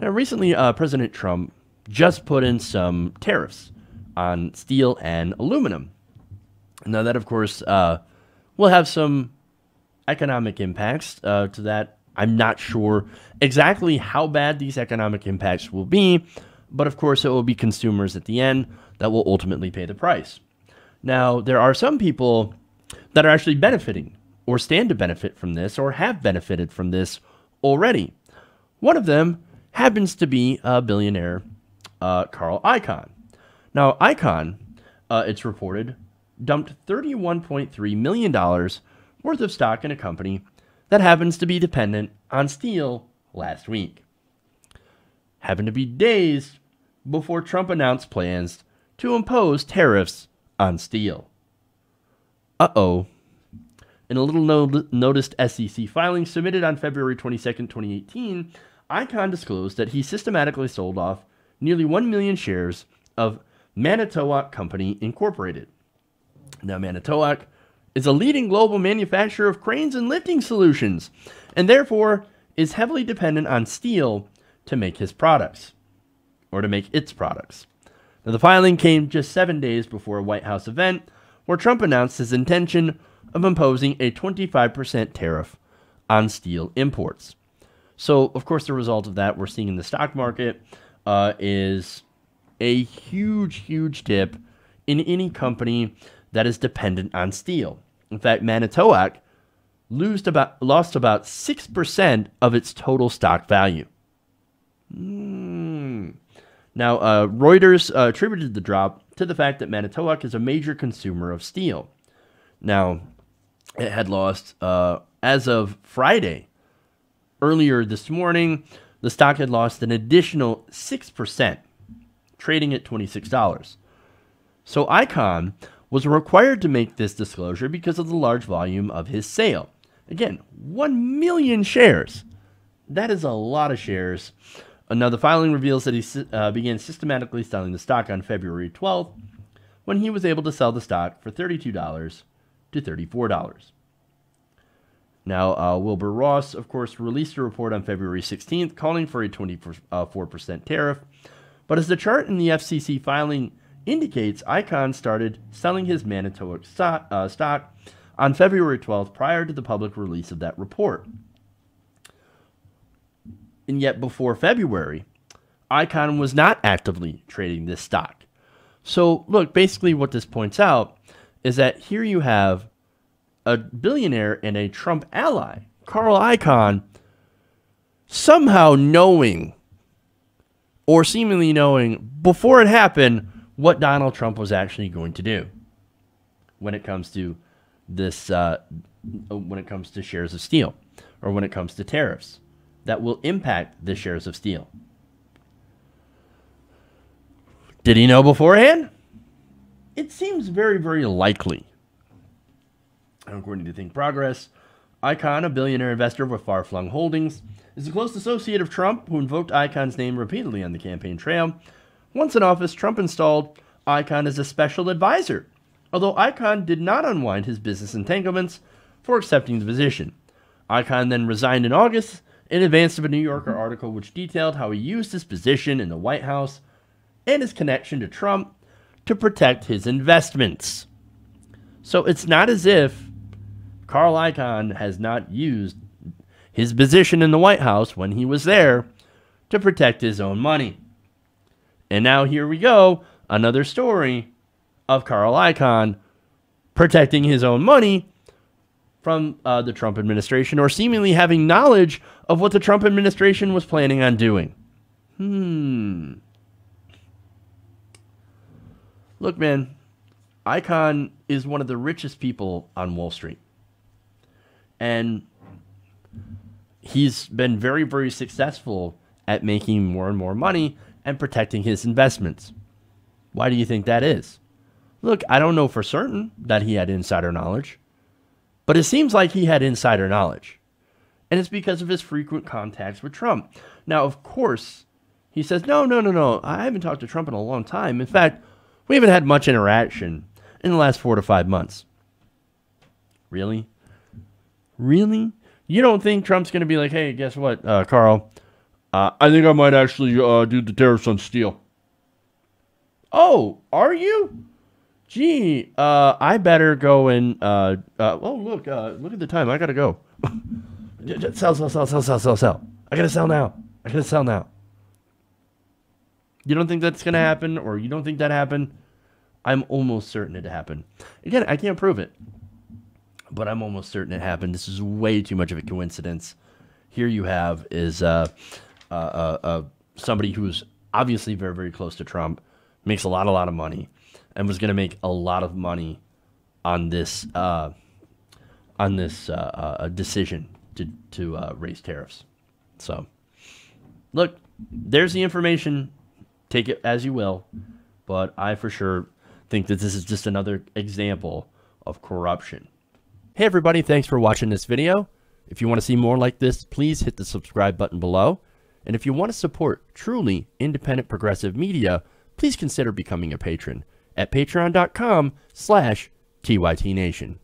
Now, recently, President Trump just put in some tariffs on steel and aluminum. Now, that, of course, will have some economic impacts to that. I'm not sure exactly how bad these economic impacts will be, but of course, it will be consumers at the end that will ultimately pay the price. Now, there are some people that are actually benefiting or stand to benefit from this or have benefited from this already. One of them happens to be a billionaire, Carl Icahn. Now, Icahn, it's reported, dumped $31.3 million worth of stock in a company that happens to be dependent on steel last week. Happened to be days before Trump announced plans to impose tariffs on steel. Uh-oh. In a little noticed SEC filing submitted on February 22nd, 2018, Icahn disclosed that he systematically sold off nearly 1 million shares of Manitowoc Company Incorporated. Now, Manitowoc is a leading global manufacturer of cranes and lifting solutions, and therefore is heavily dependent on steel to make his products, or to make its products. Now, the filing came just 7 days before a White House event where Trump announced his intention of imposing a 25% tariff on steel imports. So, of course, the result of that we're seeing in the stock market is a huge dip in any company that is dependent on steel. In fact, Manitowoc lost about 6% of its total stock value. Now, Reuters attributed the drop to the fact that Manitowoc is a major consumer of steel. Now, it had lost, as of Friday, earlier this morning, the stock had lost an additional 6%, trading at $26. So Icahn was required to make this disclosure because of the large volume of his sale. Again, 1 million shares. That is a lot of shares. Now, the filing reveals that he began systematically selling the stock on February 12th, when he was able to sell the stock for $32 to $34. Now, Wilbur Ross, of course, released a report on February 16th calling for a 24% tariff. But as the chart in the FCC filing indicates, Icahn started selling his Manitowoc stock on February 12th prior to the public release of that report. And yet before February, Icahn was not actively trading this stock. So look, basically what this points out is that here you have a billionaire and a Trump ally, Carl Icahn, somehow knowing or seemingly knowing before it happened what Donald Trump was actually going to do when it comes to this, when it comes to shares of steel, or when it comes to tariffs that will impact the shares of steel. Did he know beforehand? It seems very likely. According to Think Progress, Icahn, a billionaire investor with far-flung holdings, is a close associate of Trump who invoked Icahn's name repeatedly on the campaign trail. Once in office, Trump installed Icahn as a special advisor, although Icahn did not unwind his business entanglements for accepting the position. Icahn then resigned in August in advance of a New Yorker article which detailed how he used his position in the White House and his connection to Trump to protect his investments. So it's not as if Carl Icahn has not used his position in the White House when he was there to protect his own money. And now here we go, another story of Carl Icahn protecting his own money from the Trump administration, or seemingly having knowledge of what the Trump administration was planning on doing. Look, man, Icahn is one of the richest people on Wall Street. And he's been very successful at making more and more money and protecting his investments. Why do you think that is? Look, I don't know for certain that he had insider knowledge, but it seems like he had insider knowledge. And it's because of his frequent contacts with Trump. Now, of course, he says, no, I haven't talked to Trump in a long time. In fact, we haven't had much interaction in the last 4 to 5 months. Really? Really? You don't think Trump's going to be like, hey, guess what, Carl? I think I might actually do the tariffs on steel. Oh, are you? Gee, I better go and, oh, look at the time. I gotta go. Sell. I gotta sell now. You don't think that's gonna happen, or you don't think that happened? I'm almost certain it happened. Again, I can't prove it, but I'm almost certain it happened. This is way too much of a coincidence. Here you have is somebody who's obviously very, very close to Trump, makes a lot of money, and was going to make a lot of money on this decision to raise tariffs. So, look, there's the information. Take it as you will, but I for sure think that this is just another example of corruption. Hey everybody, thanks for watching this video. If you want to see more like this, please hit the subscribe button below. And if you want to support truly independent progressive media, please consider becoming a patron at patreon.com/TYTNation.